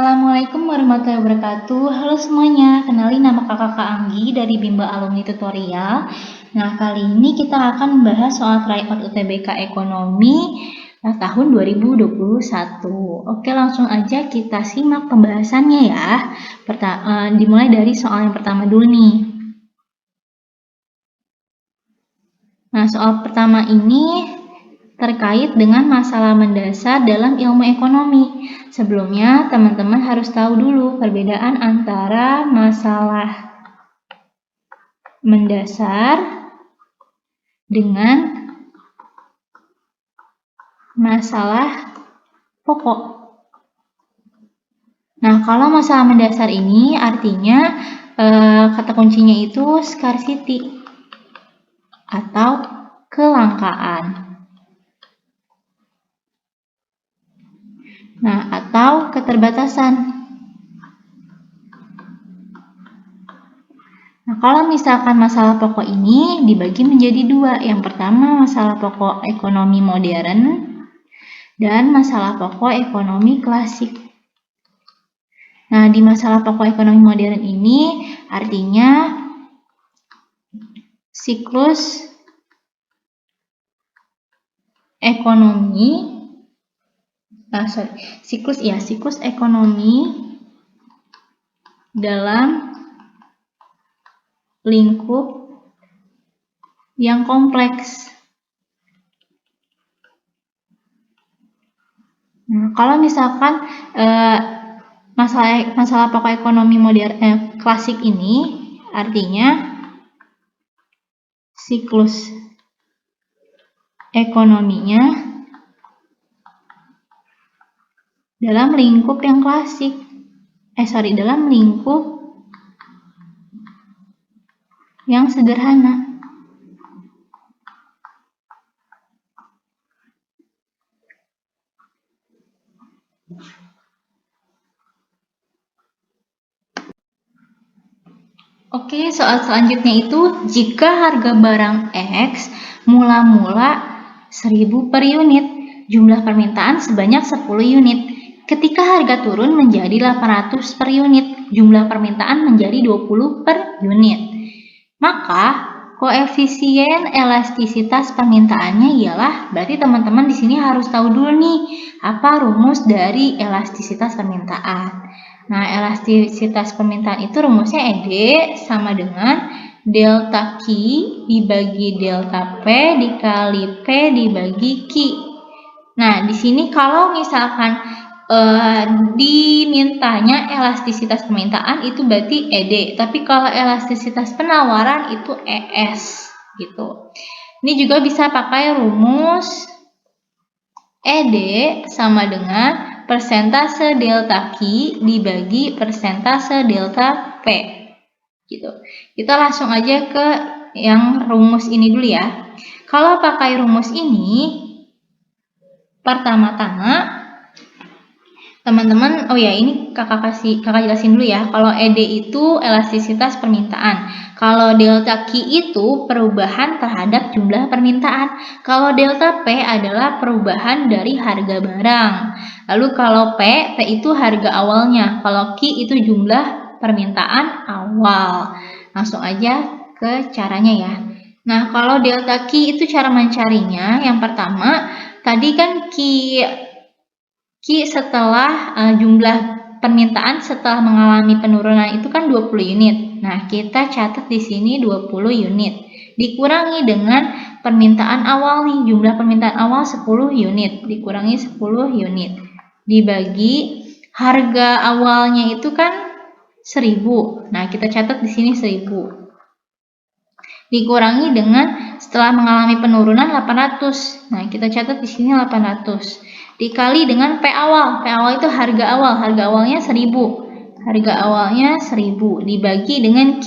Assalamualaikum warahmatullahi wabarakatuh. Halo semuanya, kenalin nama kakak Anggi dari Bimba Alumni Tutorial. Nah, kali ini kita akan membahas soal tryout UTBK Ekonomi tahun 2021. Oke, langsung aja kita simak pembahasannya ya. Dimulai dari soal yang pertama dulu nih. Nah, soal pertama ini terkait dengan masalah mendasar dalam ilmu ekonomi. Sebelumnya, teman-teman harus tahu dulu perbedaan antara masalah mendasar dengan masalah pokok. Nah, kalau masalah mendasar ini artinya kata kuncinya itu scarcity atau kelangkaan. Nah, atau keterbatasan. Nah, kalau misalkan masalah pokok ini dibagi menjadi dua. Yang pertama masalah pokok ekonomi modern dan masalah pokok ekonomi klasik. Nah, di masalah pokok ekonomi modern ini artinya siklus ekonomi siklus ekonomi dalam lingkup yang kompleks. Nah, kalau misalkan masalah pokok ekonomi modern klasik ini artinya siklus ekonominya dalam lingkup yang klasik. Dalam lingkup yang sederhana. Oke, soal selanjutnya itu jika harga barang X mula-mula 1000 per unit, jumlah permintaan sebanyak 10 unit. Ketika harga turun menjadi 800 per unit, jumlah permintaan menjadi 20 per unit. Maka koefisien elastisitas permintaannya ialah, berarti teman-teman di sini harus tahu dulu nih apa rumus dari elastisitas permintaan. Nah, elastisitas permintaan itu rumusnya ED sama dengan delta Q dibagi delta P dikali P dibagi Q. Nah, di sini kalau misalkan dimintanya elastisitas permintaan itu berarti ED, tapi kalau elastisitas penawaran itu ES gitu. Ini juga bisa pakai rumus ED sama dengan persentase delta Q dibagi persentase delta P gitu. Kita langsung aja ke yang rumus ini dulu ya. Kalau pakai rumus ini pertama-tama teman-teman, ini kakak jelasin dulu ya. Kalau ED itu elastisitas permintaan. Kalau delta Q itu perubahan terhadap jumlah permintaan. Kalau delta P adalah perubahan dari harga barang. Lalu kalau P itu harga awalnya. Kalau Q itu jumlah permintaan awal. Langsung aja ke caranya ya. Nah, kalau delta Q itu cara mencarinya. Yang pertama, tadi kan Q setelah jumlah permintaan setelah mengalami penurunan itu kan 20 unit. Nah, kita catat di sini 20 unit. Dikurangi dengan permintaan awal nih, jumlah permintaan awal 10 unit. Dikurangi 10 unit. Dibagi harga awalnya itu kan 1000. Nah, kita catat di sini 1000. Dikurangi dengan setelah mengalami penurunan 800. Nah, kita catat di sini 800. Dikali dengan P awal. P awal itu harga awal. Harga awalnya 1000. Harga awalnya 1000. Dibagi dengan Q.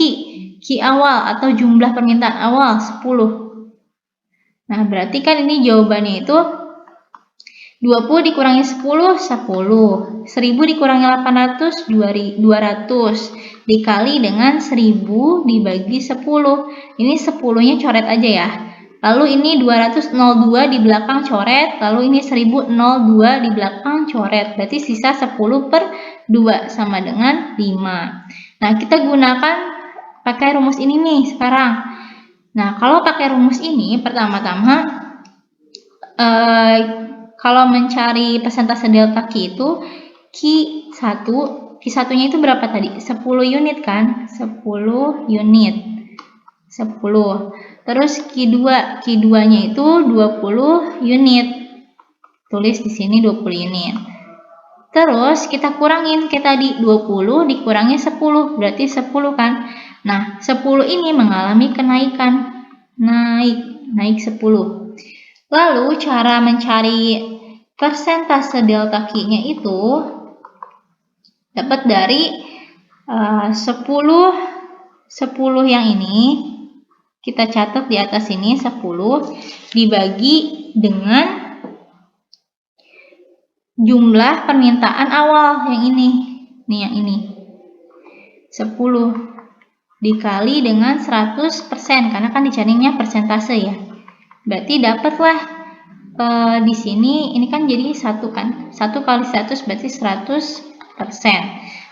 Q awal atau jumlah permintaan awal 10. Nah, berarti kan ini jawabannya itu 20 dikurangi 10, 10. 1000 dikurangi 800, 200. Dikali dengan 1000 dibagi 10. Ini 10-nya coret aja ya. Lalu ini 202 di belakang coret, lalu ini 1002 di belakang coret. Berarti sisa 10 per 2 sama dengan 5. Nah, kita gunakan pakai rumus ini nih sekarang. Nah, kalau pakai rumus ini, pertama-tama kalau mencari persentase delta Q itu Q1-nya itu berapa tadi? 10 unit kan? 10 unit. 10. Terus Q2-nya itu 20 unit. Tulis di sini 20 unit. Terus kita kurangin kayak tadi, 20 dikurangi 10, berarti 10 kan? Nah, 10 ini mengalami kenaikan. Naik 10. Lalu cara mencari persentase delta Q-nya itu dapat dari 10 yang ini, kita catat di atas ini 10 dibagi dengan jumlah permintaan awal yang ini. Nih yang ini. 10 dikali dengan 100% karena kan dicarinya persentase ya. Berarti dapatlah di sini ini kan jadi 1 kan. 1 kali 100 berarti 100%.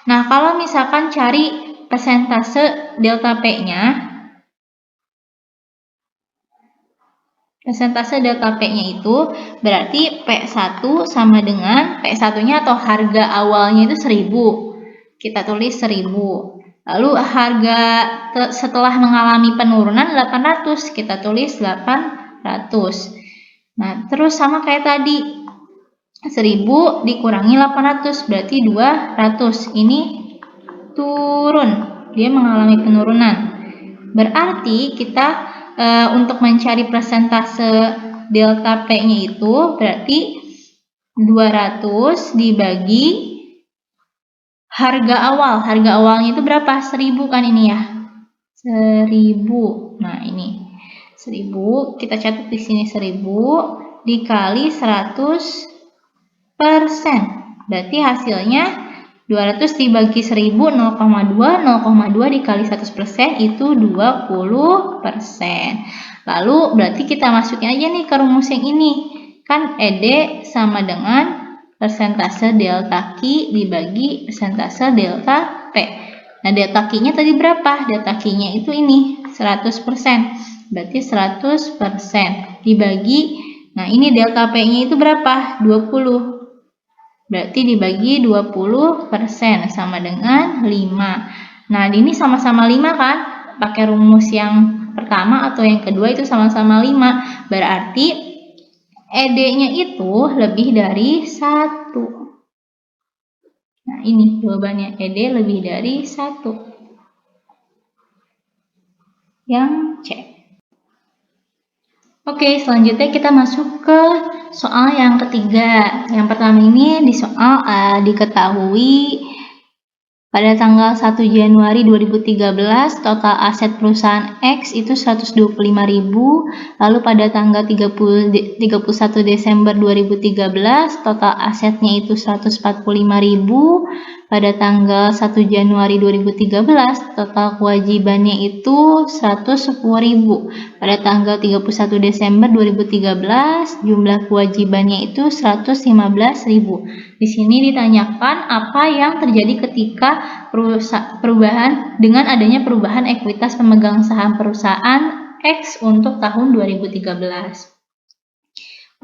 Nah, kalau misalkan cari persentase delta P-nya, persentase delta P-nya itu berarti P1 sama dengan P1-nya atau harga awalnya itu 1000. Kita tulis 1000. Lalu harga setelah mengalami penurunan 800. Kita tulis 800. Nah, terus sama kayak tadi. 1000 dikurangi 800 berarti 200. Ini turun. Dia mengalami penurunan. Berarti kita untuk mencari persentase delta P-nya itu berarti 200 dibagi harga awal. Harga awalnya itu berapa? 1000 kan ini ya. 1000. Nah, ini 1000, kita catat di sini 1000 dikali 100%. Berarti hasilnya 200 dibagi 1000, 0,2 dikali 100% itu 20%. Lalu berarti kita masukin aja nih ke rumus yang ini. Kan ED sama dengan persentase delta Q dibagi persentase delta P. Nah, delta Q-nya tadi berapa? Delta Q-nya itu ini 100%. Berarti 100% dibagi, nah ini delta P-nya itu berapa? 20. Berarti dibagi 20% sama dengan 5. Nah, ini sama-sama 5 kan? Pakai rumus yang pertama atau yang kedua itu sama-sama 5. Berarti ED-nya itu lebih dari 1. Nah, ini jawabannya. ED lebih dari 1. Yang C. Oke, selanjutnya kita masuk ke soal yang ketiga. Yang pertama ini di soal diketahui pada tanggal 1 Januari 2013 total aset perusahaan X itu 125.000, lalu pada tanggal 31 Desember 2013 total asetnya itu 145.000, pada tanggal 1 Januari 2013 total kewajibannya itu 110.000, pada tanggal 31 Desember 2013 jumlah kewajibannya itu 115.000. Di sini ditanyakan apa yang terjadi ketika perubahan dengan adanya perubahan ekuitas pemegang saham perusahaan X untuk tahun 2013.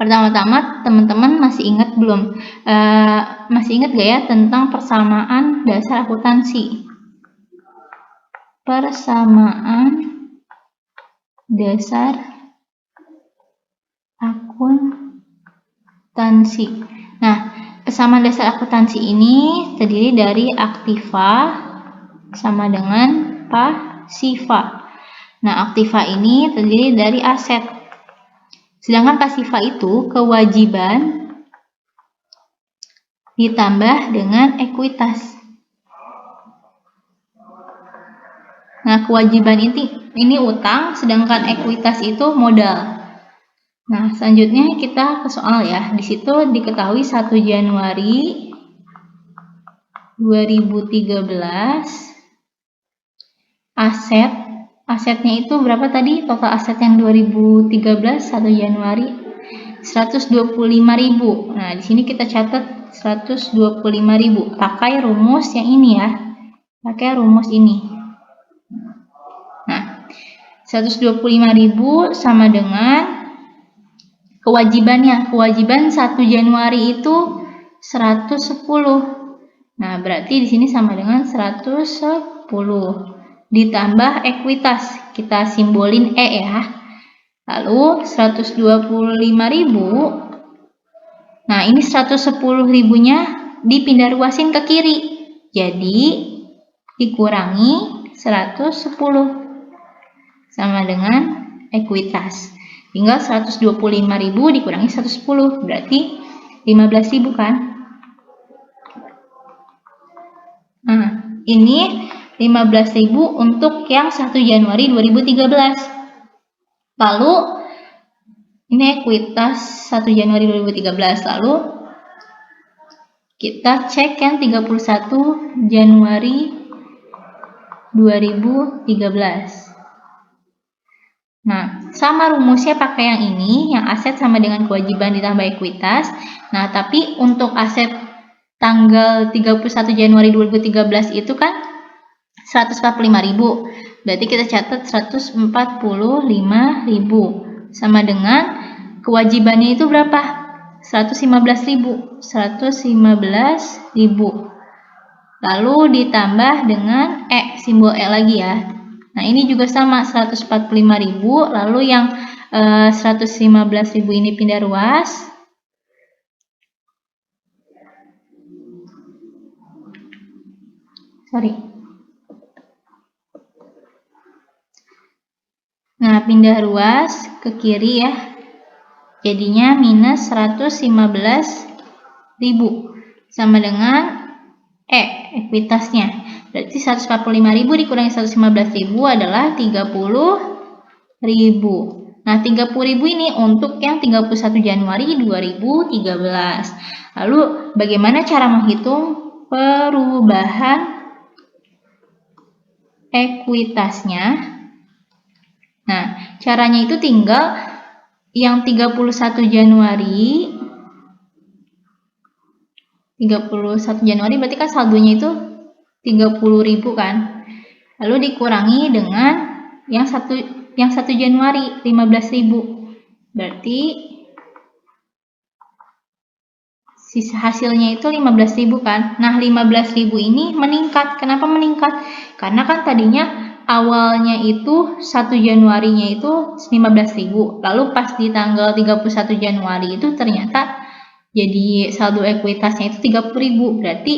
Pertama-tama teman-teman masih ingat belum? Masih ingat gak ya tentang persamaan dasar akuntansi? Persamaan dasar akuntansi. Nah, persamaan dasar akuntansi ini terdiri dari aktiva sama dengan pasiva. Nah, aktiva ini terdiri dari aset. Sedangkan pasiva itu kewajiban ditambah dengan ekuitas. Nah, kewajiban ini utang, sedangkan ekuitas itu modal. Nah, selanjutnya kita ke soal ya. Di situ diketahui 1 Januari 2013 asetnya itu berapa tadi? Total aset yang 2013 1 Januari 125.000. Nah, di sini kita catat 125.000. Pakai rumus yang ini ya. Pakai rumus ini. Nah, 125.000 sama dengan kewajibannya. Kewajiban 1 Januari itu 110. Nah, berarti di sini sama dengan 110. Ditambah ekuitas. Kita simbolin E ya. Lalu 125.000. Nah, ini 110.000-nya dipindah ruasin ke kiri. Jadi, dikurangi 110. Sama dengan ekuitas. Tinggal 125.000 dikurangi 110. Berarti 15.000 kan? Nah, ini 15.000 untuk yang 1 Januari 2013. Lalu, ini ekuitas 1 Januari 2013. Lalu, kita cek yang 31 Januari 2013. Nah, sama rumusnya pakai yang ini, yang aset sama dengan kewajiban ditambah ekuitas. Nah, tapi untuk aset tanggal 31 Januari 2013 itu kan 145.000. Berarti kita catat 145.000. Sama dengan kewajibannya itu berapa? 115.000. 115.000. Lalu ditambah dengan simbol lagi ya. Nah, ini juga sama 145.000. Lalu yang 115.000 ini pindah ruas. Nah, pindah ruas ke kiri ya. Jadinya minus 115.000. Sama dengan ekuitasnya. Berarti 145.000 dikurangi 115.000 adalah 30.000. Nah, 30.000 ini untuk yang 31 Januari 2013. Lalu, bagaimana cara menghitung perubahan ekuitasnya? Nah, caranya itu tinggal yang 31 Januari berarti kan saldonya itu 30.000 kan. Lalu dikurangi dengan yang 1 Januari 15.000. Berarti sisa hasilnya itu 15.000 kan. Nah, 15.000 ini meningkat. Kenapa meningkat? Karena kan tadinya awalnya itu 1 Januarinya itu 15.000. Lalu pas di tanggal 31 Januari itu ternyata jadi saldo ekuitasnya itu 30.000. Berarti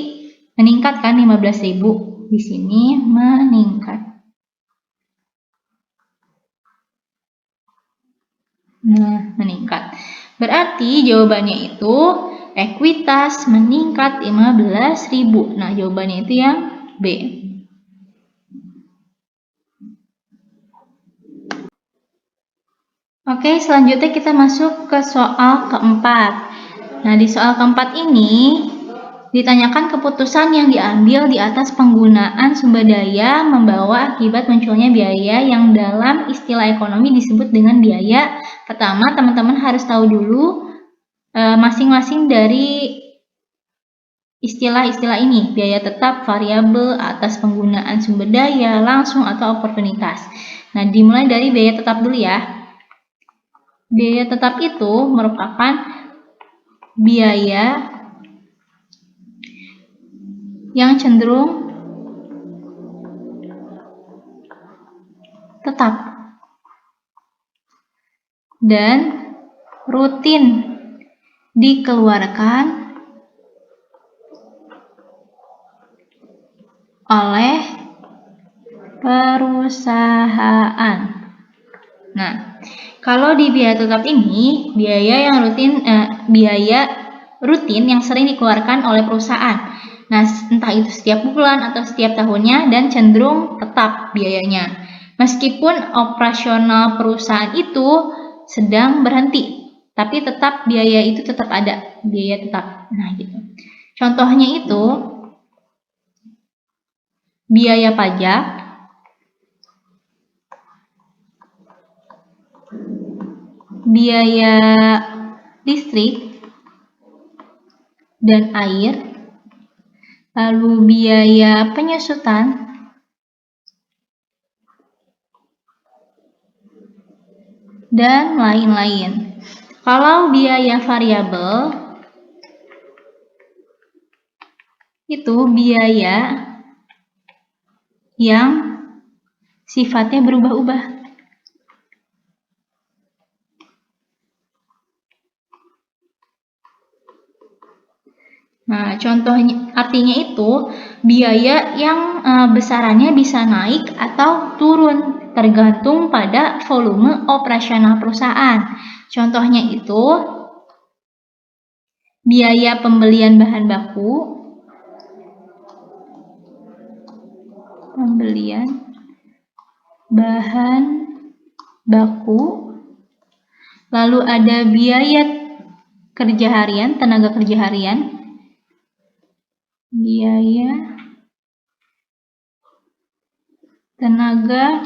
meningkat kan 15.000. Di sini meningkat. Nah, meningkat. Berarti jawabannya itu ekuitas meningkat 15.000. Nah, jawabannya itu yang B. Oke, selanjutnya kita masuk ke soal keempat. Nah, di soal keempat ini ditanyakan keputusan yang diambil di atas penggunaan sumber daya membawa akibat munculnya biaya yang dalam istilah ekonomi disebut dengan biaya. Pertama, teman-teman harus tahu dulu masing-masing dari istilah-istilah ini. Biaya tetap, variabel, atas penggunaan sumber daya, langsung atau oportunitas. Nah, dimulai dari biaya tetap dulu ya. Biaya tetap itu merupakan biaya yang cenderung tetap dan rutin dikeluarkan oleh perusahaan. Nah, kalau di biaya tetap ini, biaya rutin yang sering dikeluarkan oleh perusahaan. Nah, entah itu setiap bulan atau setiap tahunnya dan cenderung tetap biayanya. Meskipun operasional perusahaan itu sedang berhenti, tapi tetap biaya itu tetap ada, biaya tetap. Nah, gitu. Contohnya itu biaya pajak, biaya listrik dan air, lalu biaya penyusutan, dan lain-lain. Kalau biaya variabel, itu biaya yang sifatnya berubah-ubah. Nah, contohnya artinya itu biaya yang besarannya bisa naik atau turun tergantung pada volume operasional perusahaan. Contohnya itu biaya pembelian bahan baku, lalu ada biaya kerja harian, tenaga kerja harian, biaya tenaga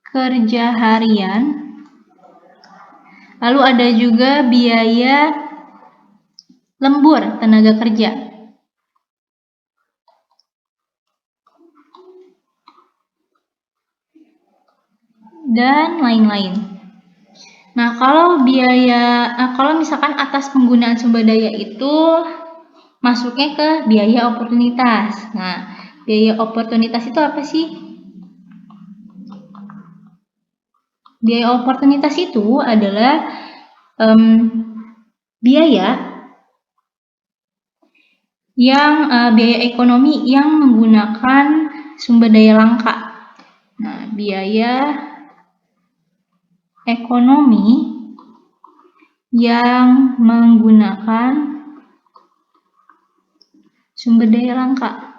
kerja harian, lalu ada juga biaya lembur tenaga kerja, dan lain-lain. Nah, kalau misalkan atas penggunaan sumber daya itu masuknya ke biaya oportunitas. Nah, biaya oportunitas itu apa sih? Biaya oportunitas itu adalah biaya ekonomi yang menggunakan sumber daya langka. Nah, biaya ekonomi yang menggunakan sumber daya langka.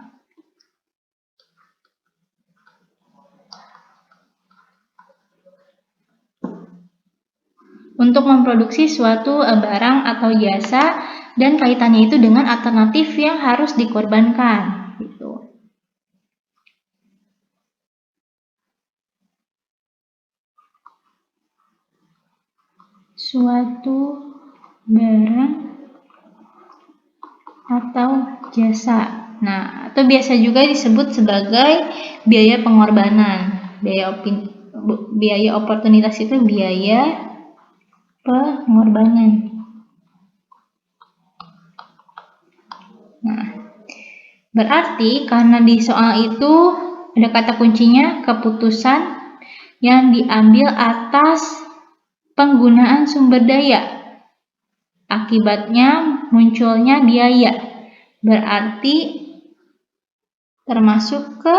Untuk memproduksi suatu barang atau jasa dan kaitannya itu dengan alternatif yang harus dikorbankan. Gitu. Suatu barang atau jasa. Nah, atau biasa juga disebut sebagai biaya pengorbanan. Biaya oportunitas itu biaya pengorbanan. Nah, berarti karena di soal itu ada kata kuncinya keputusan yang diambil atas penggunaan sumber daya. Akibatnya munculnya biaya. Berarti termasuk ke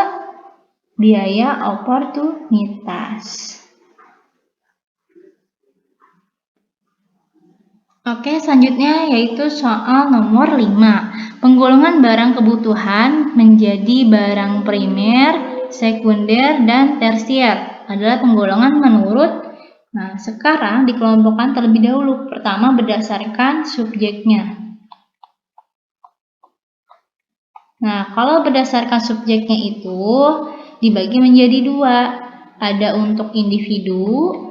biaya oportunitas. Oke, selanjutnya yaitu soal nomor 5. Penggolongan barang kebutuhan menjadi barang primer, sekunder, dan tersier adalah penggolongan menurut. Nah, sekarang dikelompokkan terlebih dahulu. Pertama berdasarkan subjeknya. Nah, kalau berdasarkan subjeknya itu dibagi menjadi 2. Ada untuk individu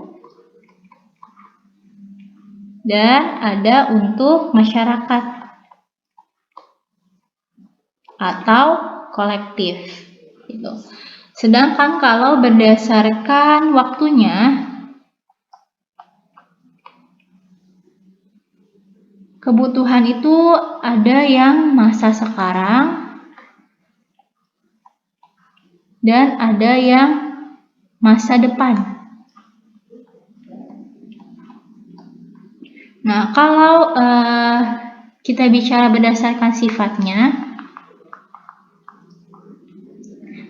dan ada untuk masyarakat atau kolektif. Gitu. Sedangkan kalau berdasarkan waktunya, kebutuhan itu ada yang masa sekarang dan ada yang masa depan. Nah, kalau kita bicara berdasarkan sifatnya,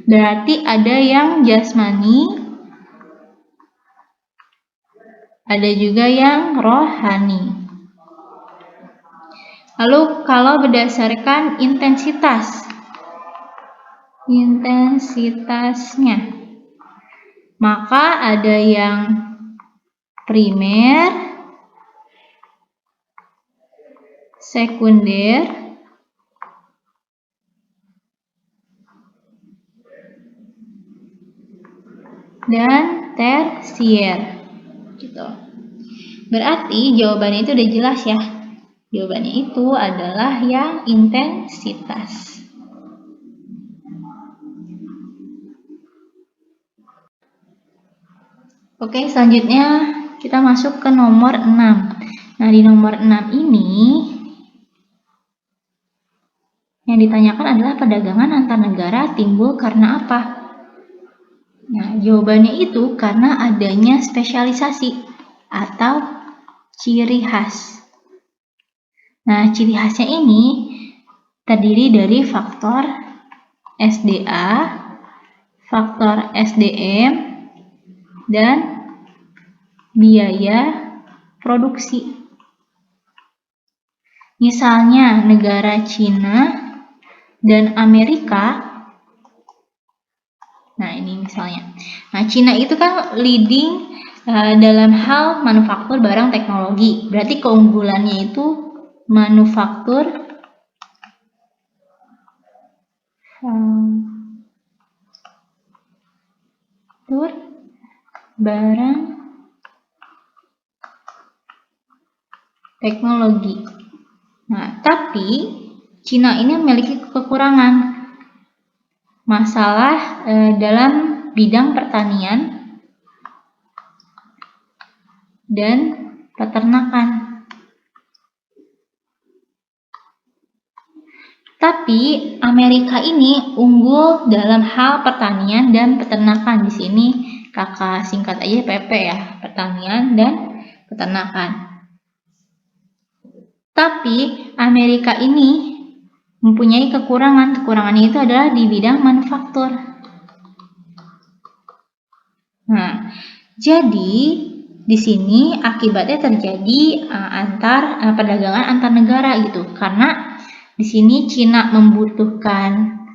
berarti ada yang jasmani, ada juga yang rohani. Lalu kalau berdasarkan intensitasnya, maka ada yang primer, sekunder, dan tersier. Gitu. Berarti jawabannya itu udah jelas ya. Jawabannya itu adalah yang intensitas. Oke, selanjutnya kita masuk ke nomor 6. Nah, di nomor 6 ini yang ditanyakan adalah perdagangan antar negara timbul karena apa? Nah, jawabannya itu karena adanya spesialisasi atau ciri khas. Nah, ciri khasnya ini terdiri dari faktor SDA, faktor SDM, dan biaya produksi. Misalnya negara Cina dan Amerika. Nah, ini misalnya. Nah, Cina itu kan leading dalam hal manufaktur barang teknologi. Berarti keunggulannya itu manufaktur barang teknologi. Nah, tapi Cina ini memiliki kekurangan. Masalah dalam bidang pertanian dan peternakan. Tapi Amerika ini unggul dalam hal pertanian dan peternakan. Di sini kakak singkat aja PP ya, pertanian dan peternakan. Tapi Amerika ini mempunyai kekurangan. Kekurangannya itu adalah di bidang manufaktur. Nah, jadi di sini akibatnya terjadi perdagangan antar negara gitu. Karena di sini Cina membutuhkan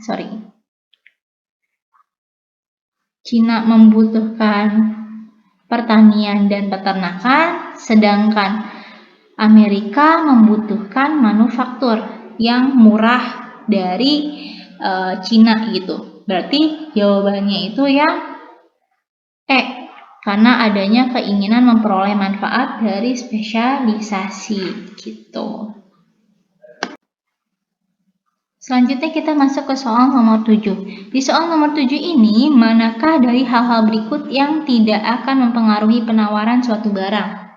pertanian dan peternakan, sedangkan Amerika membutuhkan manufaktur yang murah dari Cina gitu. Berarti jawabannya itu yang karena adanya keinginan memperoleh manfaat dari spesialisasi gitu. Selanjutnya kita masuk ke soal nomor 7. Di soal nomor 7 ini, manakah dari hal-hal berikut yang tidak akan mempengaruhi penawaran suatu barang?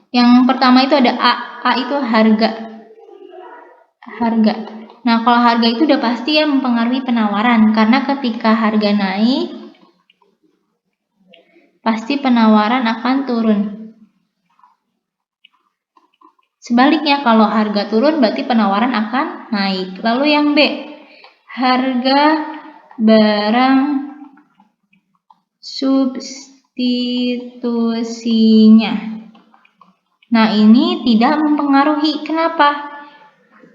Yang pertama itu ada A. A itu harga. Nah, kalau harga itu udah pasti ya mempengaruhi penawaran, karena ketika harga naik, pasti penawaran akan turun. Sebaliknya, kalau harga turun berarti penawaran akan naik. Lalu yang B, harga barang substitusinya. Nah, ini tidak mempengaruhi. Kenapa?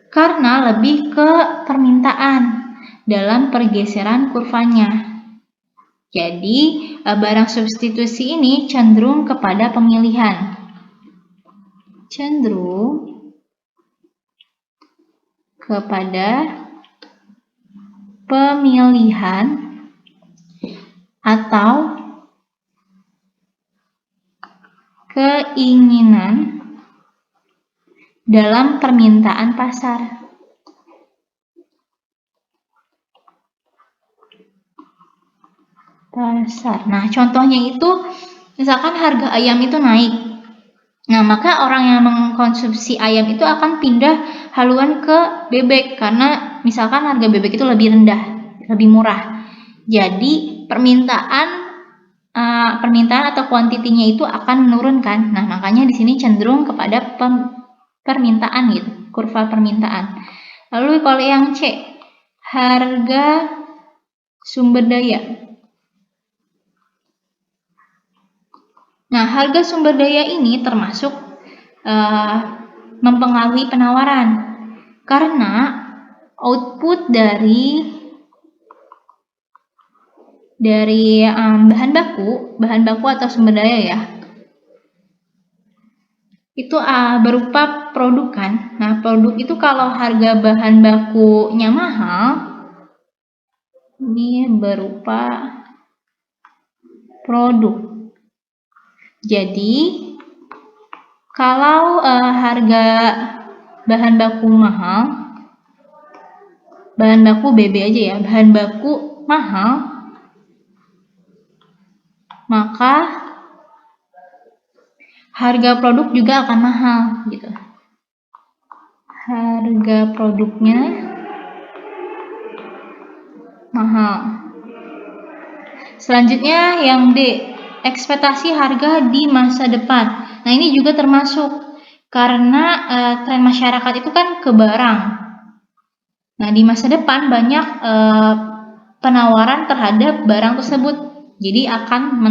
Karena lebih ke permintaan dalam pergeseran kurvanya. Jadi, barang substitusi ini cenderung kepada pemilihan. Atau keinginan dalam permintaan pasar. Nah, contohnya itu misalkan harga ayam itu naik. Nah, maka orang yang mengkonsumsi ayam itu akan pindah haluan ke bebek karena misalkan harga bebek itu lebih rendah, lebih murah. Jadi, permintaan atau kuantitinya itu akan menurunkan. Nah, makanya di sini cenderung kepada permintaan gitu, kurva permintaan. Lalu kalau yang C, harga sumber daya. Nah, harga sumber daya ini termasuk mempengaruhi penawaran karena output dari bahan baku atau sumber daya ya, itu berupa produk kan. Nah, produk itu kalau harga bahan bakunya mahal, ini berupa produk. Jadi Kalau harga bahan baku mahal, bahan baku BB aja ya, bahan baku mahal, maka harga produk juga akan mahal gitu. Harga produknya mahal. Selanjutnya yang D, ekspektasi harga di masa depan. Nah, ini juga termasuk karena tren masyarakat itu kan ke barang. Nah, di masa depan banyak penawaran terhadap barang tersebut. Jadi akan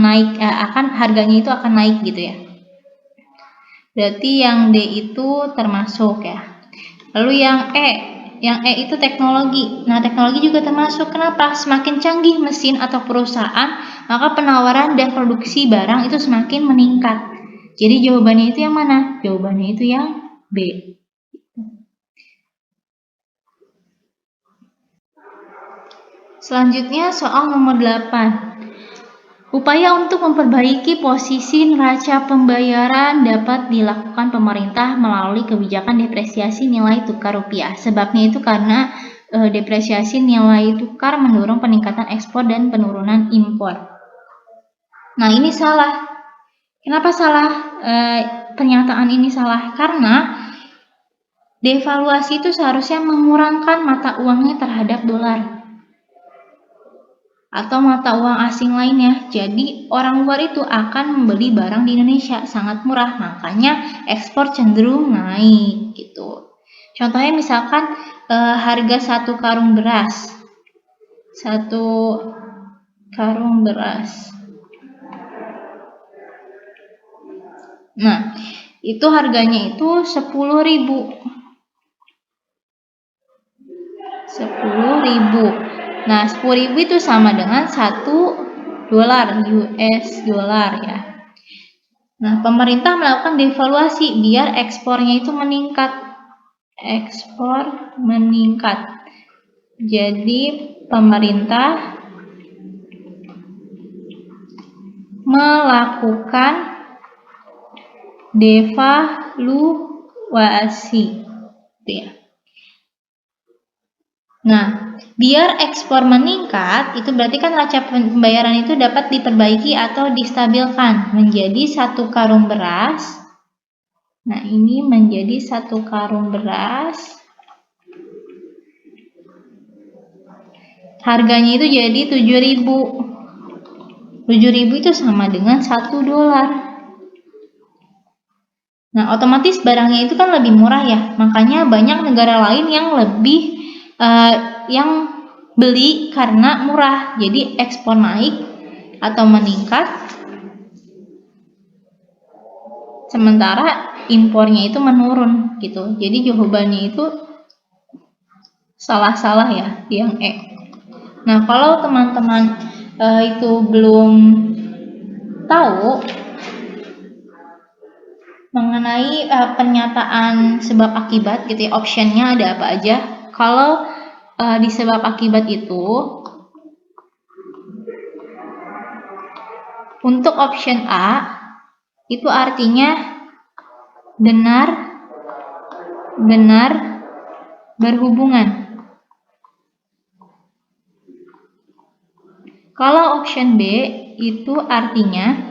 harganya itu akan naik gitu ya. Berarti yang D itu termasuk ya. Lalu yang E itu teknologi. Nah, teknologi juga termasuk. Kenapa? Semakin canggih mesin atau perusahaan, maka penawaran dan produksi barang itu semakin meningkat. Jadi jawabannya itu yang mana? Jawabannya itu yang B. Selanjutnya soal nomor 8. Upaya untuk memperbaiki posisi neraca pembayaran dapat dilakukan pemerintah melalui kebijakan depresiasi nilai tukar rupiah. Sebabnya itu karena depresiasi nilai tukar mendorong peningkatan ekspor dan penurunan impor. Nah, ini salah. Kenapa salah? Pernyataan ini salah karena devaluasi itu seharusnya mengurangkan mata uangnya terhadap dolar atau mata uang asing lainnya. Jadi orang luar itu akan membeli barang di Indonesia sangat murah, makanya ekspor cenderung naik gitu. Contohnya misalkan harga satu karung beras. Nah, itu harganya itu 10.000. 10.000. Nah, 10.000 itu sama dengan 1 dolar US dollar ya. Nah, pemerintah melakukan devaluasi biar ekspornya itu meningkat. Ekspor meningkat. Jadi, pemerintah melakukan devaluasi. Ya. Nah, biar ekspor meningkat, itu berarti kan neraca pembayaran itu dapat diperbaiki atau distabilkan menjadi 1 karung beras. Nah, ini menjadi 1 karung beras. Harganya itu jadi 7.000. 7.000 itu sama dengan 1 dolar. Nah, otomatis barangnya itu kan lebih murah ya. Makanya banyak negara lain yang lebih yang beli karena murah. Jadi ekspor naik atau meningkat. Sementara impornya itu menurun gitu. Jadi jawabannya itu salah-salah ya, yang E. Nah, kalau teman-teman itu belum tahu mengenai pernyataan sebab akibat gitu ya, optionnya ada apa aja. Kalau di sebab akibat itu, untuk option A itu artinya benar berhubungan. Kalau option B itu artinya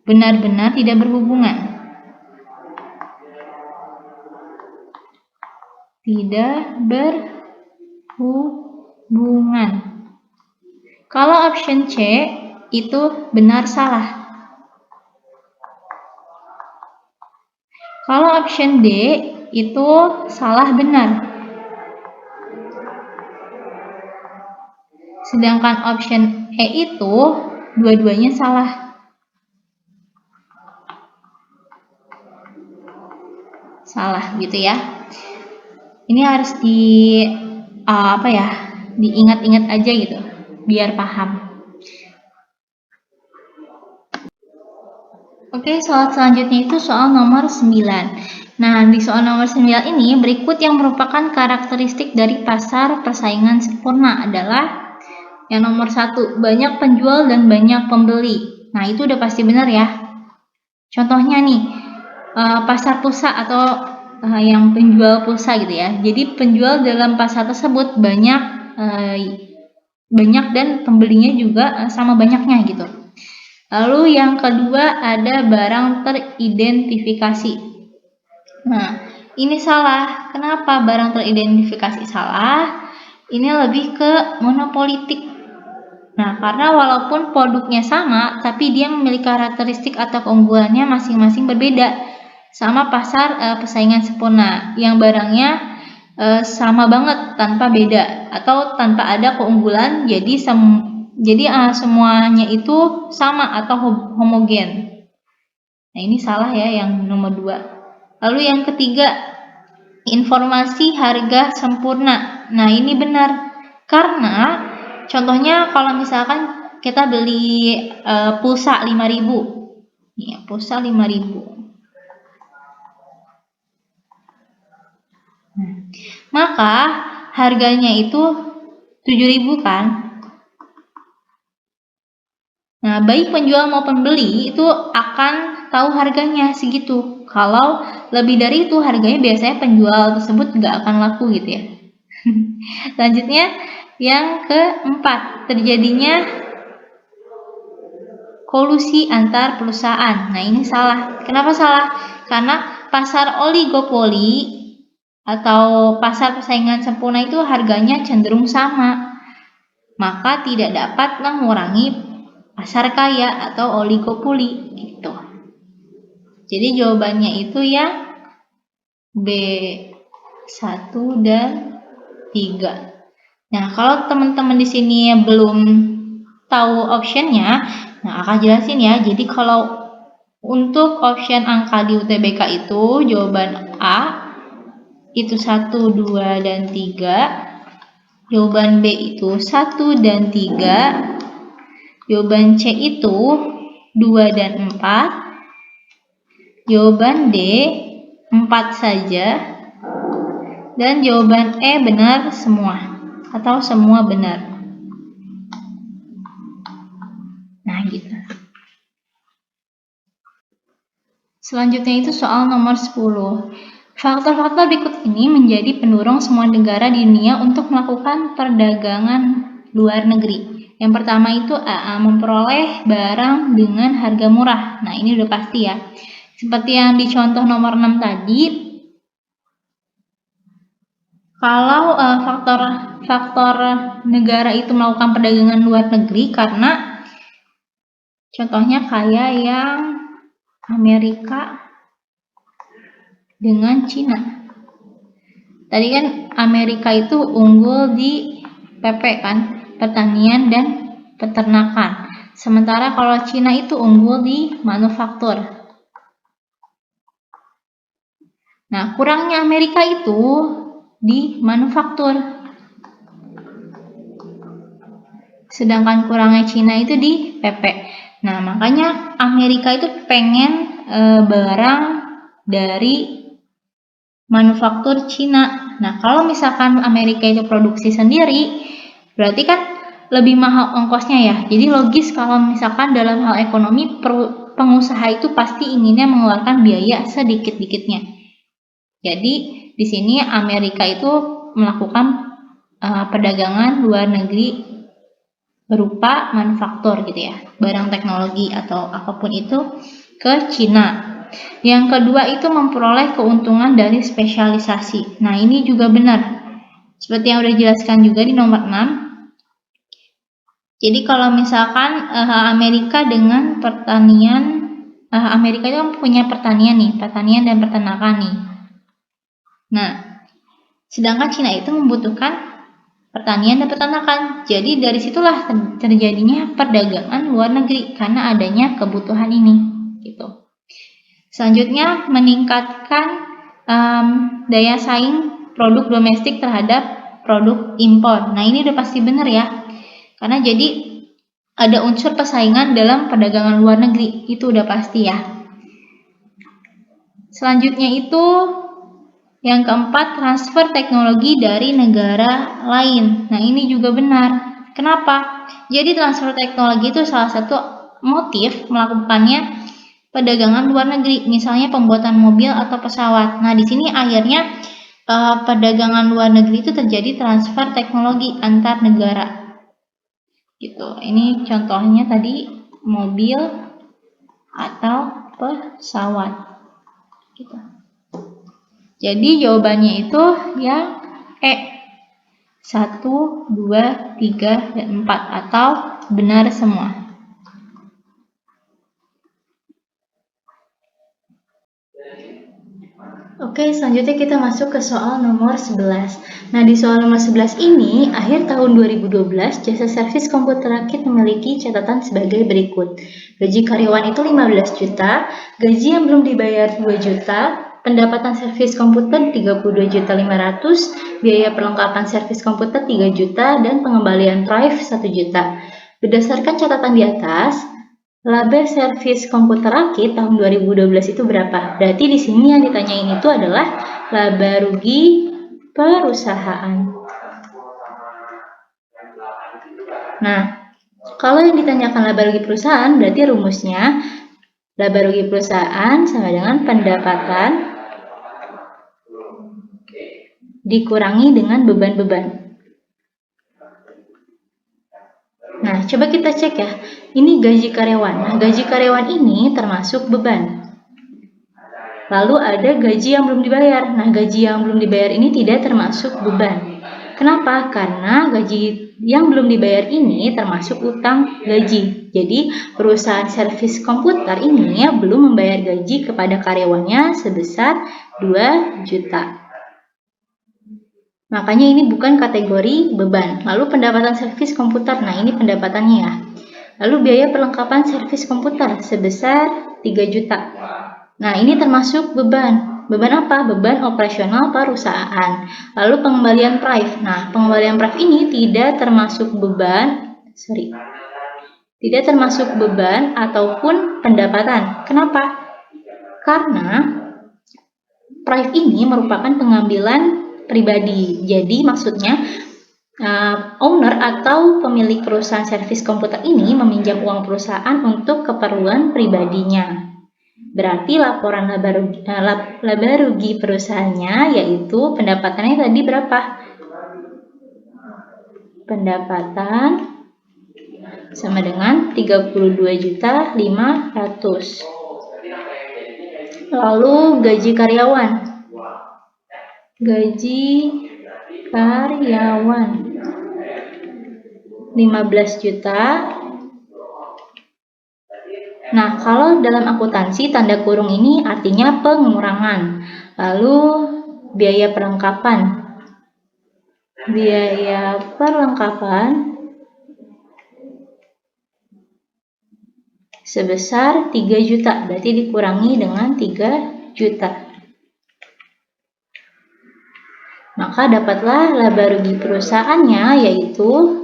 benar-benar tidak berhubungan. Tidak berhubungan. Kalau option C itu benar salah. Kalau option D itu salah benar. Sedangkan option E itu dua-duanya salah. Salah gitu ya. Ini harus diingat-ingat aja gitu biar paham. Oke, soal selanjutnya itu soal nomor 9. Nah, di soal nomor 9 ini berikut yang merupakan karakteristik dari pasar persaingan sempurna adalah yang nomor 1, banyak penjual dan banyak pembeli. Nah, itu udah pasti benar ya. Contohnya nih, pasar pulsa atau yang penjual pulsa gitu ya. Jadi penjual dalam pasar tersebut banyak dan pembelinya juga sama banyaknya gitu. Lalu yang kedua ada barang teridentifikasi. Nah, ini salah. Kenapa barang teridentifikasi salah? Ini lebih ke monopolitik. Nah, karena walaupun produknya sama, tapi dia memiliki karakteristik atau keunggulannya masing-masing berbeda. Sama pasar persaingan sempurna, yang barangnya sama banget tanpa beda atau tanpa ada keunggulan, jadi semuanya itu sama atau homogen. Nah, ini salah ya yang nomor 2. Lalu yang ketiga, informasi harga sempurna. Nah, ini benar. Karena contohnya kalau misalkan kita beli pulsa 5.000. Nih, pulsa 5.000. Maka harganya itu 7.000 kan. Nah, baik penjual maupun pembeli itu akan tahu harganya segitu. Kalau lebih dari itu harganya biasanya penjual tersebut nggak akan laku gitu ya. Selanjutnya yang keempat, terjadinya kolusi antar perusahaan. Nah, ini salah. Kenapa salah? Karena pasar oligopoli atau pasar persaingan sempurna itu harganya cenderung sama, maka tidak dapat mengurangi pasar kaya atau oligopoli gitu. Jadi jawabannya itu yang B1 dan 3. Nah, kalau teman-teman di sini belum tahu optionnya, nah akan jelasin ya. Jadi kalau untuk option angka di UTBK itu jawaban A itu 1, 2, dan 3. Jawaban B itu 1 dan 3. Jawaban C itu 2 dan 4. Jawaban D 4 saja. Dan jawaban E benar semua atau semua benar. Nah, gitu. Selanjutnya itu soal nomor 10. Faktor-faktor berikut ini menjadi pendorong semua negara di dunia untuk melakukan perdagangan luar negeri. Yang pertama itu memperoleh barang dengan harga murah. Nah, ini udah pasti ya. Seperti yang di contoh nomor 6 tadi, kalau faktor negara itu melakukan perdagangan luar negeri karena contohnya kayak yang Amerika dengan Cina. Tadi kan Amerika itu unggul di PP kan, pertanian dan peternakan. Sementara kalau Cina itu unggul di manufaktur. Nah, kurangnya Amerika itu di manufaktur. Sedangkan kurangnya Cina itu di PP. Nah, makanya Amerika itu pengen barang dari manufaktur Cina. Nah, kalau misalkan Amerika itu produksi sendiri, berarti kan lebih mahal ongkosnya ya. Jadi logis kalau misalkan dalam hal ekonomi pengusaha itu pasti inginnya mengeluarkan biaya sedikit-dikitnya. Jadi di sini Amerika itu melakukan perdagangan luar negeri berupa manufaktur gitu ya, barang teknologi atau apapun itu ke Cina. Yang kedua itu memperoleh keuntungan dari spesialisasi. Nah, ini juga benar. Seperti yang udah dijelaskan juga di nomor 6. Jadi kalau misalkan Amerika dengan pertanian, Amerika itu punya pertanian nih, pertanian dan peternakan nih. Nah, sedangkan Cina itu membutuhkan pertanian dan peternakan. Jadi dari situlah terjadinya perdagangan luar negeri karena adanya kebutuhan ini, gitu. Selanjutnya meningkatkan daya saing produk domestik terhadap produk impor. Nah, ini udah pasti benar ya. Karena jadi ada unsur persaingan dalam perdagangan luar negeri, itu udah pasti ya. Selanjutnya itu yang keempat, transfer teknologi dari negara lain. Nah, ini juga benar. Kenapa? Jadi transfer teknologi itu salah satu motif melakukannya perdagangan luar negeri, misalnya pembuatan mobil atau pesawat. Nah, di sini akhirnya perdagangan luar negeri itu terjadi transfer teknologi antar negara. Gitu. Ini contohnya tadi mobil atau pesawat. Gitu. Jadi jawabannya itu yang E. 1, 2, 3, dan 4 atau benar semua. Oke, selanjutnya kita masuk ke soal nomor 11. Nah, di soal nomor 11 ini, akhir tahun 2012, jasa servis komputer rakit memiliki catatan sebagai berikut. Gaji karyawan itu 15 juta, gaji yang belum dibayar 2 juta, pendapatan servis komputer 32.500.000, biaya perlengkapan servis komputer 3 juta, dan pengembalian drive 1 juta. Berdasarkan catatan di atas, laba servis komputer rakit tahun 2012 itu berapa? Berarti di sini yang ditanyain itu adalah laba rugi perusahaan. Nah, kalau yang ditanyakan laba rugi perusahaan, berarti rumusnya laba rugi perusahaan sama dengan pendapatan dikurangi dengan beban-beban. Nah, coba kita cek ya. Ini gaji karyawan. Nah, gaji karyawan ini termasuk beban. Lalu ada gaji yang belum dibayar. Nah, gaji yang belum dibayar ini tidak termasuk beban. Kenapa? Karena gaji yang belum dibayar ini termasuk utang gaji. Jadi, perusahaan servis komputer ini belum membayar gaji kepada karyawannya sebesar 2 juta. Makanya ini bukan kategori beban. Lalu pendapatan servis komputer. Nah, ini pendapatannya ya. Lalu biaya perlengkapan servis komputer sebesar 3 juta. Nah, ini termasuk beban. Beban apa? Beban operasional perusahaan. Lalu pengembalian price. Nah, pengembalian price ini tidak termasuk beban, tidak termasuk beban ataupun pendapatan. Kenapa? Karena price ini merupakan pengambilan pribadi. Jadi maksudnya owner atau pemilik perusahaan servis komputer ini meminjam uang perusahaan untuk keperluan pribadinya. Berarti laporan laba rugi perusahaannya yaitu pendapatannya tadi berapa? Pendapatan sama dengan 32.500.000. Lalu gaji karyawan. Gaji karyawan 15 juta. Nah, kalau dalam akuntansi tanda kurung ini artinya pengurangan. Lalu biaya perlengkapan. Biaya perlengkapan sebesar 3 juta, berarti dikurangi dengan 3 juta. Maka dapatlah laba rugi perusahaannya yaitu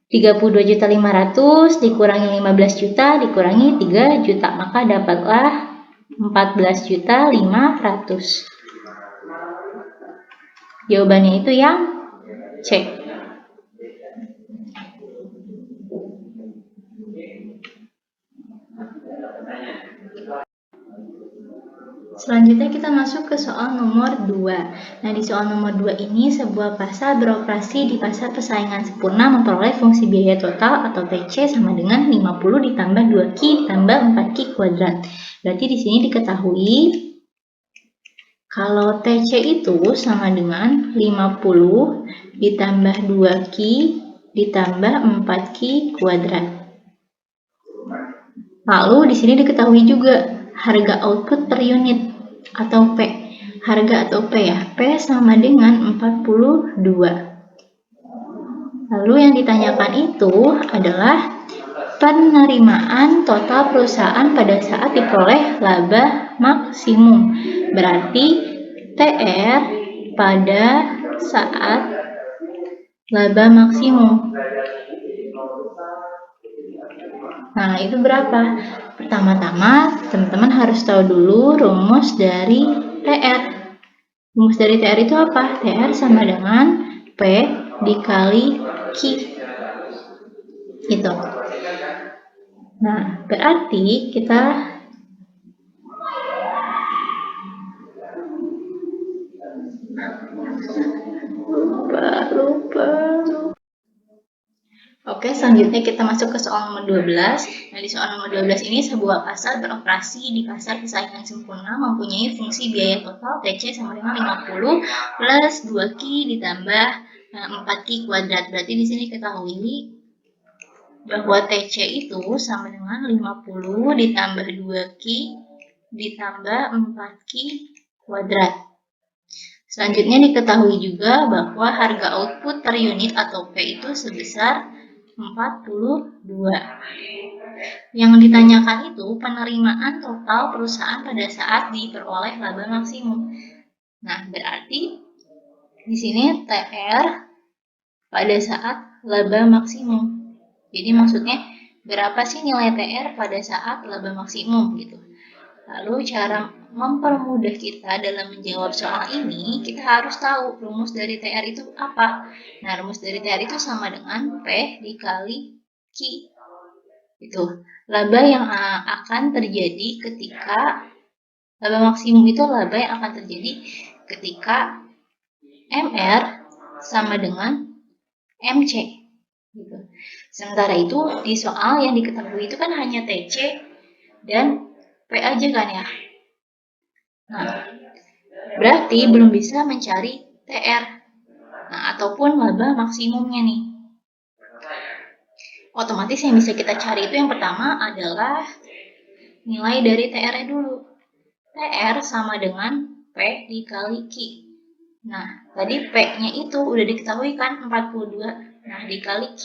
32.500.000 dikurangi 15 juta dikurangi 3 juta, maka dapatlah 14.500.000. Jawabannya itu yang C. Selanjutnya kita masuk ke soal nomor 2. Nah, di soal nomor 2 ini sebuah pasar beroperasi di pasar persaingan sempurna memperoleh fungsi biaya total atau TC sama dengan 50 ditambah 2Q ditambah 4Q kuadrat. Berarti di sini diketahui kalau TC itu sama dengan 50 ditambah 2Q ditambah 4Q kuadrat. Lalu di sini diketahui juga harga output per unit atau P. Harga atau P ya. P sama dengan 42. Lalu yang ditanyakan itu adalah penerimaan total perusahaan pada saat diperoleh laba maksimum. Berarti TR pada saat laba maksimum. Nah, itu berapa? Pertama-tama, teman-teman harus tahu dulu rumus dari TR. Rumus dari TR itu apa? TR sama dengan P dikali Q. Gitu. Nah, berarti kita lupa. Oke, selanjutnya kita masuk ke soal nomor 12. Nah, di soal nomor 12 ini sebuah pasar beroperasi di pasar persaingan sempurna mempunyai fungsi biaya total TC sama dengan 50 plus 2Q ditambah 4Q kuadrat. Berarti di sini ketahui bahwa TC itu sama dengan 50 ditambah 2Q ditambah 4Q kuadrat. Selanjutnya diketahui juga bahwa harga output per unit atau P itu sebesar 42. Yang ditanyakan itu penerimaan total perusahaan pada saat diperoleh laba maksimum. Nah, berarti di sini TR pada saat laba maksimum. Jadi maksudnya berapa sih nilai TR pada saat laba maksimum gitu. Lalu cara mempermudah kita dalam menjawab soal ini, kita harus tahu rumus dari TR itu apa. Nah, rumus dari TR itu sama dengan P dikali Q. Itu laba yang akan terjadi ketika laba maksimum itu laba yang akan terjadi ketika MR sama dengan MC. Gitu. Sementara itu di soal yang diketahui itu kan hanya TC dan P aja kan ya. Nah, berarti belum bisa mencari TR. Nah, ataupun laba maksimumnya nih. Otomatis yang bisa kita cari itu yang pertama adalah nilai dari TR-nya dulu. TR sama dengan P dikali Q. Nah, tadi P-nya itu udah diketahui kan 42. Nah, dikali Q.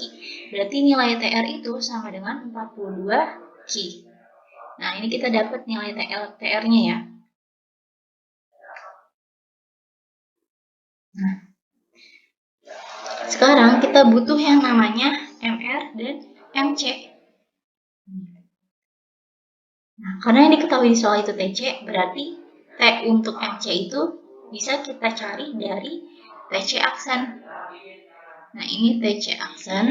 Berarti nilai TR itu sama dengan 42 Q. Nah, ini kita dapat nilai TR-nya ya. Nah, sekarang kita butuh yang namanya MR dan MC. Nah, karena yang diketahui soal itu TC, berarti T untuk MC itu bisa kita cari dari TC aksen. Nah, ini TC aksen.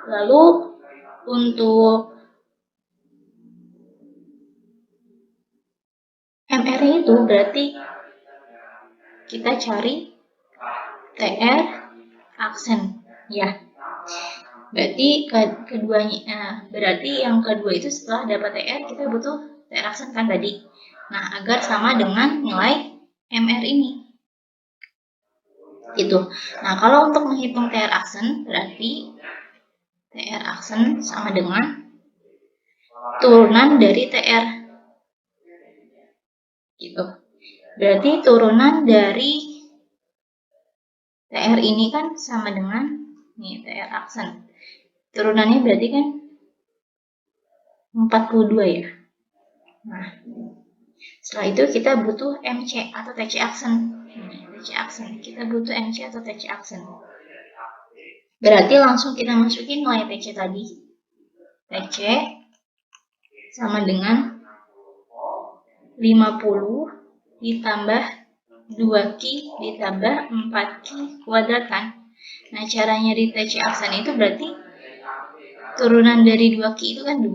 Lalu untuk MR itu berarti kita cari TR aksen ya. Berarti keduanya, berarti yang kedua itu setelah dapat TR kita butuh TR aksen kan tadi. Nah, agar sama dengan nilai MR ini. Gitu. Nah, kalau untuk menghitung TR aksen berarti TR aksen sama dengan turunan dari TR. Gitu. Berarti turunan dari TR ini kan sama dengan nih TR aksen. Turunannya berarti kan 42 ya. Nah, setelah itu kita butuh MC atau TC aksen. TC aksen. Kita butuh MC atau TC aksen. Berarti langsung kita masukin nilai TC tadi. TC sama dengan 50 ditambah 2Q ditambah 4Q kuadrat kan. Nah, caranya di TC aksen itu berarti turunan dari 2Q itu kan 2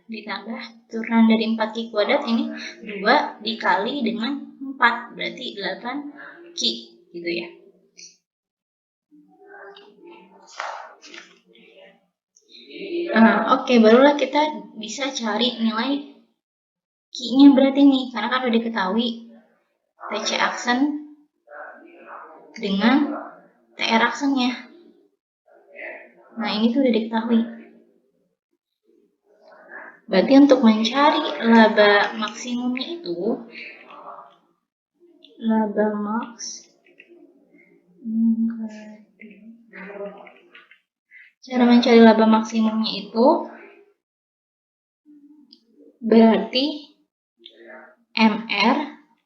ditambah turunan dari 4Q kuadrat ini 2 dikali dengan 4 berarti 8Q gitu ya. Oke, barulah kita bisa cari nilai Q-nya berarti nih, karena kan udah diketahui TC aksen dengan TR aksennya. Nah, ini tuh udah diketahui. Berarti untuk mencari laba maksimumnya itu, laba max, cara mencari laba maksimumnya itu berarti MR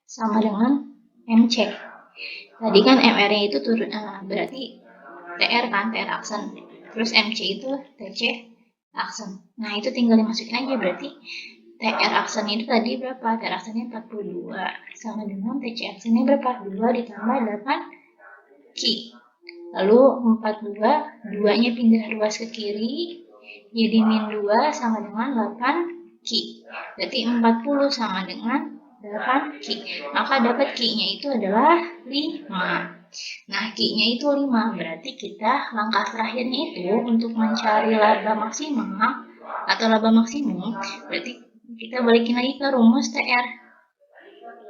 sama dengan MC. Tadi kan MR-nya itu turun, berarti TR kan, TR aksen. Terus MC itu TC aksen. Nah, itu tinggal dimasukin aja, berarti TR aksen itu tadi berapa? TR aksennya 42 sama dengan TC aksennya berapa? 2 ditambah 8 Q. Lalu 42, 2-nya pindah luas ke kiri, jadi min 2 sama dengan 8Q. Berarti 40 sama dengan 8Q. Maka dapat Q-nya itu adalah 5. Nah, Q-nya itu 5. Berarti kita langkah terakhirnya itu untuk mencari laba maksimal atau laba maksimum, berarti kita balikin lagi ke rumus TR.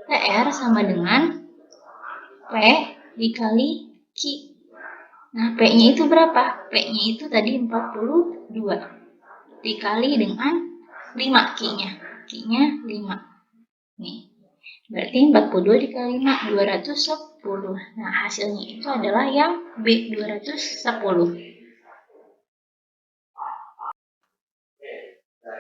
TR sama dengan P dikali Q. Nah, P-nya itu berapa? P-nya itu tadi 42 dikali dengan 5 Q-nya. Q-nya 5. Nih, berarti 42 dikali 5, 210. Nah, hasilnya itu adalah yang B, 210.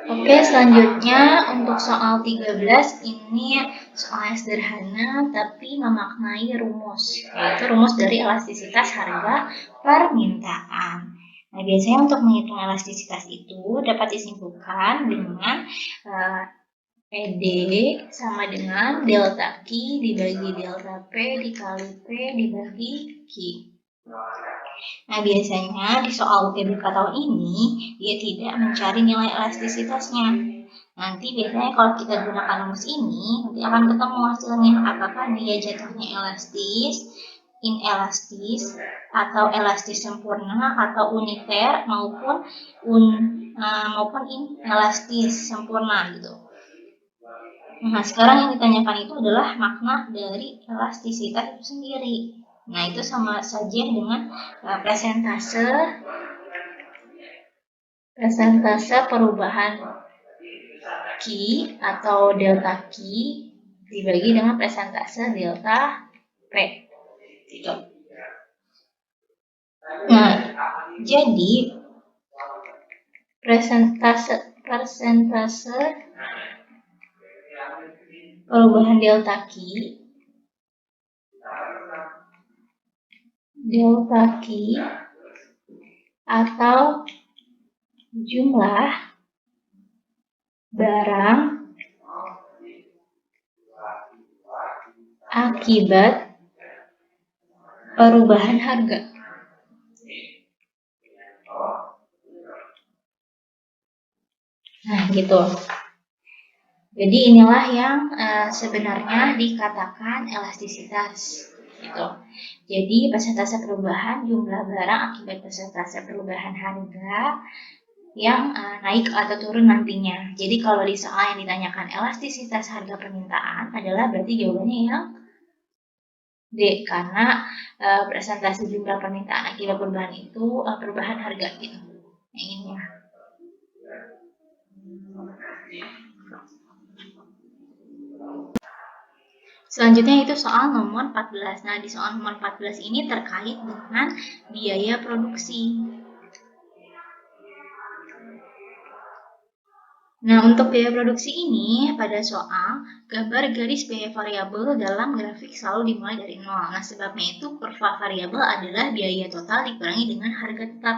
Oke, selanjutnya untuk soal 13 ini soal sederhana tapi memaknai rumus, yaitu rumus dari elastisitas harga permintaan. Nah, biasanya untuk menghitung elastisitas itu dapat disimpulkan dengan PD sama dengan delta Q dibagi delta P dikali P dibagi Q. Nah, biasanya di soal UTBK tahun ini, dia tidak mencari nilai elastisitasnya. Nanti biasanya kalau kita gunakan rumus ini, nanti akan ketemu hasilnya. Apakah dia jatuhnya elastis, inelastis, atau elastis sempurna, atau uniter, maupun inelastis sempurna gitu. Nah, sekarang yang ditanyakan itu adalah makna dari elastisitas itu sendiri. Nah, itu sama saja dengan persentase perubahan Q atau delta Q dibagi dengan persentase delta P. Gitu. Nah, jadi persentase perubahan delta Q atau jumlah barang akibat perubahan harga. Nah, gitu. Jadi inilah yang sebenarnya dikatakan elastisitas. Gitu. Jadi persentase perubahan jumlah barang akibat persentase perubahan harga yang naik atau turun nantinya. Jadi kalau di soal yang ditanyakan elastisitas harga permintaan adalah berarti jawabannya yang D, karena persentase jumlah permintaan akibat perubahan itu perubahan harga gitu. Yang ini ya. Selanjutnya itu soal nomor 14. Nah, di soal nomor 14 ini terkait dengan biaya produksi. Nah, untuk biaya produksi ini, pada soal, gambar garis biaya variabel dalam grafik selalu dimulai dari 0. Nah, sebabnya itu kurva variabel adalah biaya total dikurangi dengan harga tetap.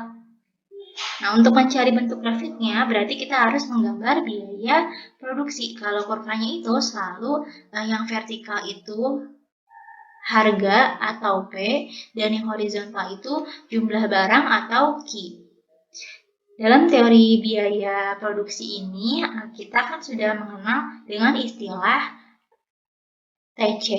Nah, untuk mencari bentuk grafiknya, berarti kita harus menggambar biaya produksi. Kalau kurvanya itu selalu yang vertikal itu harga atau P, dan yang horizontal itu jumlah barang atau Q. Dalam teori biaya produksi ini, kita kan sudah mengenal dengan istilah TC,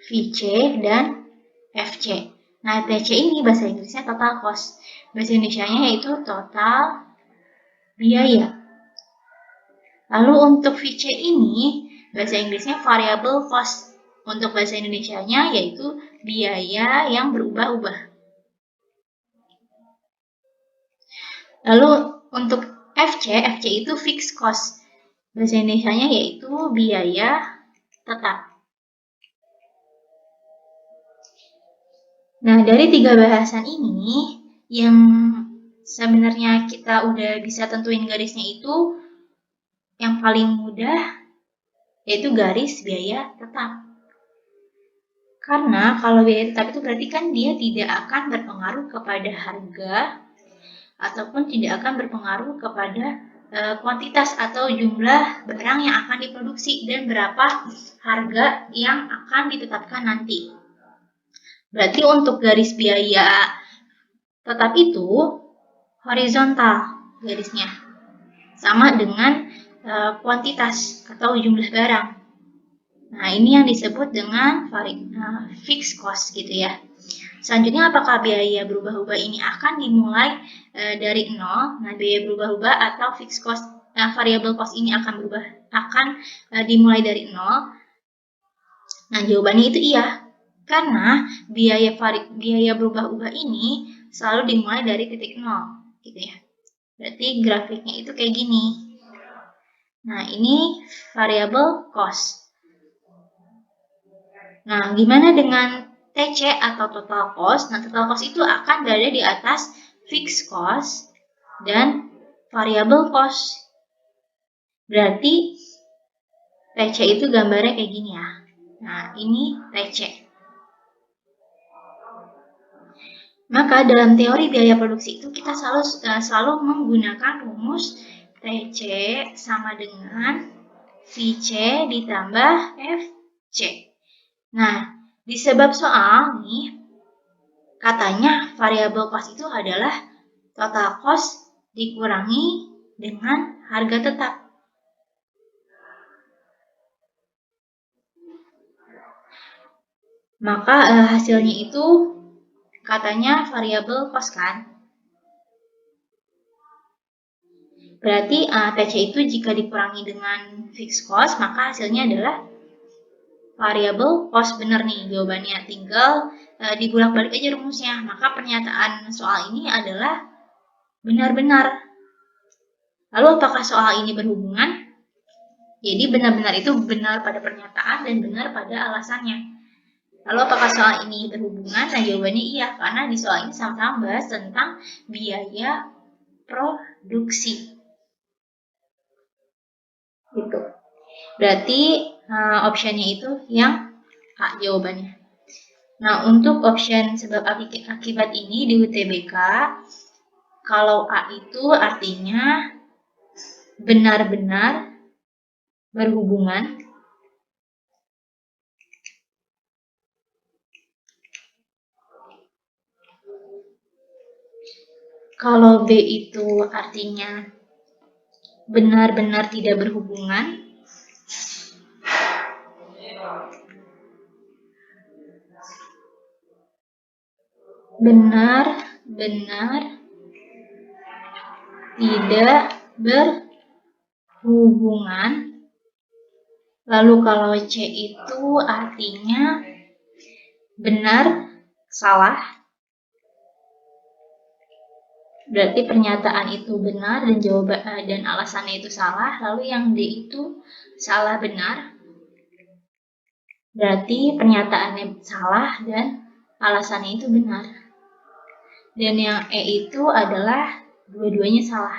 VC, dan FC. Nah, TC ini bahasa Inggrisnya total cost. Bahasa Indonesianya yaitu total biaya. Lalu untuk VC ini, bahasa Inggrisnya variable cost. Untuk bahasa Indonesianya yaitu biaya yang berubah-ubah. Lalu untuk FC itu fixed cost. Bahasa Indonesianya yaitu biaya tetap. Nah, dari tiga bahasan ini, yang sebenarnya kita udah bisa tentuin garisnya itu, yang paling mudah yaitu garis biaya tetap. Karena kalau biaya tetap itu berarti kan dia tidak akan berpengaruh kepada harga ataupun tidak akan berpengaruh kepada kuantitas atau jumlah barang yang akan diproduksi dan berapa harga yang akan ditetapkan nanti. Berarti untuk garis biaya tetap itu horizontal garisnya, sama dengan kuantitas atau jumlah barang. Nah, ini yang disebut dengan fixed cost gitu ya. Selanjutnya, apakah biaya berubah-ubah ini akan dimulai dari nol? Nah, biaya berubah-ubah atau fixed cost, variable cost ini akan dimulai dari nol. Nah, jawabannya itu iya. Karena biaya berubah-ubah ini selalu dimulai dari titik nol, gitu ya. Berarti grafiknya itu kayak gini. Nah, ini variable cost. Nah, gimana dengan TC atau total cost? Nah, total cost itu akan berada di atas fixed cost dan variable cost. Berarti TC itu gambarnya kayak gini ya. Nah, ini TC. Maka dalam teori biaya produksi itu kita selalu menggunakan rumus TC sama dengan VC ditambah FC. Nah, di sebab soal nih, katanya variabel cost itu adalah total cost dikurangi dengan harga tetap. Maka hasilnya itu katanya variabel cost kan. Berarti TC itu jika dikurangi dengan fixed cost, maka hasilnya adalah variabel cost. Benar nih jawabannya, tinggal dibulak-balik aja rumusnya. Maka pernyataan soal ini adalah benar-benar. Lalu apakah soal ini berhubungan? Jadi benar-benar itu benar pada pernyataan dan benar pada alasannya. Lalu apakah soal ini berhubungan? Nah, jawabannya iya, karena di soal ini sama-sama bahas tentang biaya produksi. Gitu. Berarti optionnya itu yang A jawabannya. Nah, untuk option sebab akibat ini di UTBK, kalau A itu artinya benar-benar berhubungan. Kalau B itu artinya benar-benar tidak berhubungan. Benar-benar tidak berhubungan. Lalu kalau C itu artinya benar, salah. Berarti pernyataan itu benar dan dan alasannya itu salah. Lalu yang D itu salah benar. Berarti pernyataannya salah dan alasannya itu benar. Dan yang E itu adalah dua-duanya salah.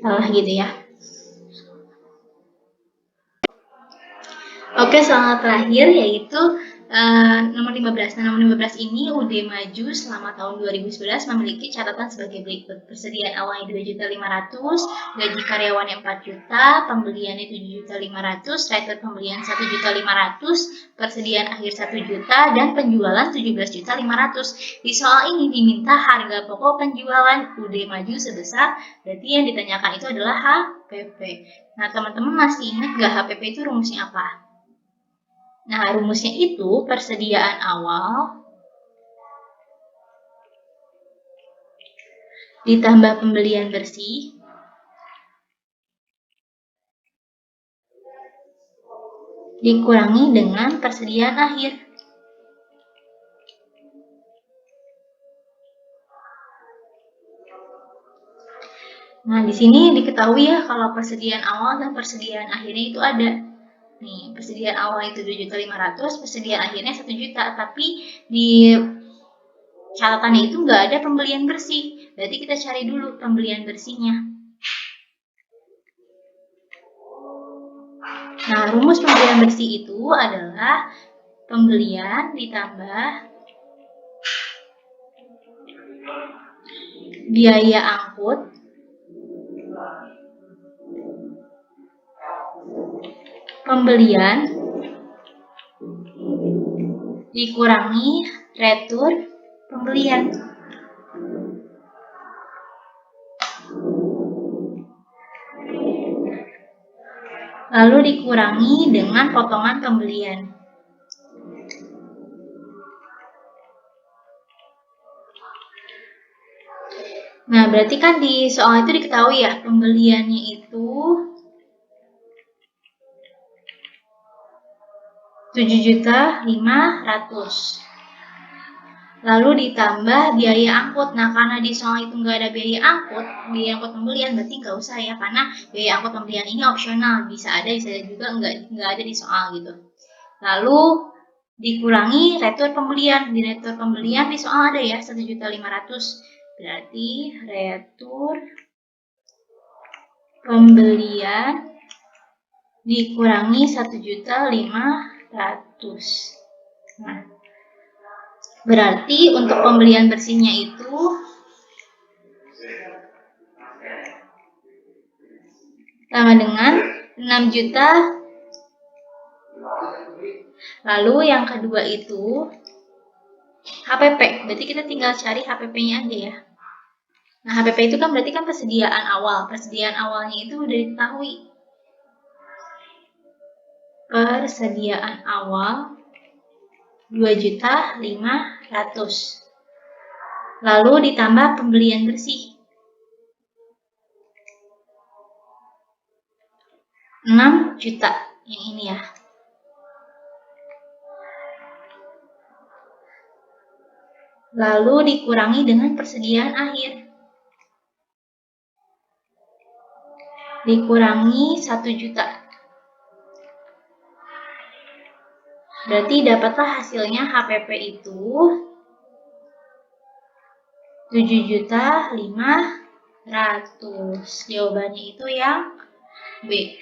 Salah gitu ya. Oke, soal terakhir yaitu nomor 15. Nah, nomor 15 ini UD Maju selama tahun 2011 memiliki catatan sebagai berikut. Persediaan awalnya 2.500.000, gaji karyawannya 4 juta, pembeliannya 7.500.000, retur pembelian 1.500.000, persediaan akhir 1 juta, dan penjualan 17.500.000. Di soal ini diminta harga pokok penjualan UD Maju sebesar, berarti yang ditanyakan itu adalah HPP. Nah, teman-teman masih ingat nggak HPP itu rumusnya apa? Nah, rumusnya itu persediaan awal ditambah pembelian bersih dikurangi dengan persediaan akhir. Nah, di sini diketahui ya kalau persediaan awal dan persediaan akhirnya itu ada. Nih, persediaan awal itu 2.500.000, persediaan akhirnya 1 juta, tapi di catatannya itu nggak ada pembelian bersih. Berarti kita cari dulu pembelian bersihnya. Nah, rumus pembelian bersih itu adalah pembelian ditambah biaya angkut pembelian dikurangi retur pembelian. Lalu dikurangi dengan potongan pembelian. Nah, berarti kan di soal itu diketahui ya, pembeliannya itu 7.500.000. Lalu ditambah biaya angkut. Nah, karena di soal itu nggak ada biaya angkut pembelian, berarti nggak usah ya, karena biaya angkut pembelian ini opsional. Bisa ada, bisa juga nggak ada di soal gitu. Lalu dikurangi retur pembelian. Di retur pembelian di soal ada ya, 1.500.000. Berarti retur pembelian dikurangi 1.500.000. Nah, berarti untuk pembelian bersihnya itu sama dengan 6 juta. Lalu yang kedua itu HPP. Berarti kita tinggal cari HPP-nya aja ya. Nah, HPP itu kan berarti kan persediaan awal. Persediaan awalnya itu udah diketahui. Persediaan awal 2.500.000. Lalu ditambah pembelian bersih 6 juta. Yang ini ya. Lalu dikurangi dengan persediaan akhir. Dikurangi 1 juta. Berarti dapatlah hasilnya HPP itu 7.500.000. Jawabannya itu yang B.